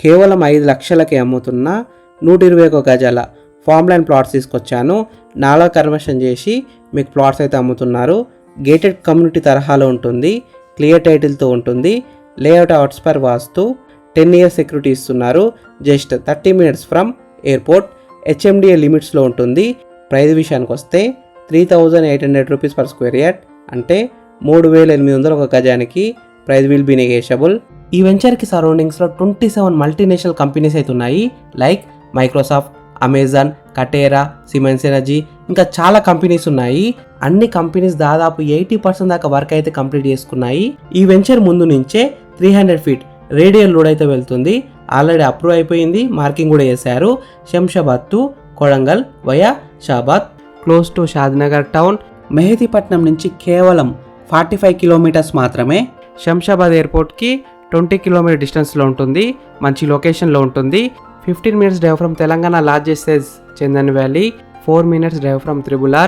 కేవలం 5 లక్షలకి అమ్ముతున్న 121 గజాల ఫామ్ ల్యాండ్ ప్లాట్స్ తీసుకొచ్చాను. 4 కన్వర్షన్ చేసి మీకు ప్లాట్స్ అయితే అమ్ముతున్నారు. గేటెడ్ కమ్యూనిటీ తరహాలో ఉంటుంది, క్లియర్ టైటిల్తో ఉంటుంది. Layout outs per vastu, 10 years security ఇస్తున్నారు. Just 30 minutes from airport. HMDA లిమిట్స్లో ఉంటుంది. ప్రైస్ విషయానికి వస్తే 3800 రూపీస్ పర్ స్క్వేర్ యార్డ్, అంటే 3800 ఒక గజానికి. Price will be negotiable. ఈ వెంచర్కి సరౌండింగ్స్లో 27 మల్టీనేషనల్ కంపెనీస్ అయితే ఉన్నాయి. లైక్ మైక్రోసాఫ్ట్, అమెజాన్, కటేరా, సిమెన్స్ ఎనర్జీ, ఇంకా చాలా కంపెనీస్ ఉన్నాయి. అన్ని కంపెనీస్ దాదాపు 80% దాకా వర్క్ అయితే కంప్లీట్ చేసుకున్నాయి. ఈ వెంచర్ ముందు నుంచే 300 feet రేడియల్ రోడ్ అయితే వెళ్తుంది. ఆల్రెడీ అప్రూవ్ అయిపోయింది, మార్కింగ్ కూడా చేశారు. Shamshabad to Kodangal via Shabad, close to Shadnagar town. Mehdipatnam నుంచి కేవలం 45 kilometers మాత్రమే. శంషాబాద్ ఎయిర్పోర్ట్కి 20 kilometer డిస్టెన్స్లో ఉంటుంది. మంచి లొకేషన్లో ఉంటుంది. 15 minutes drive from Telangana largest size Chandan valley, 4 minutes drive from triple R.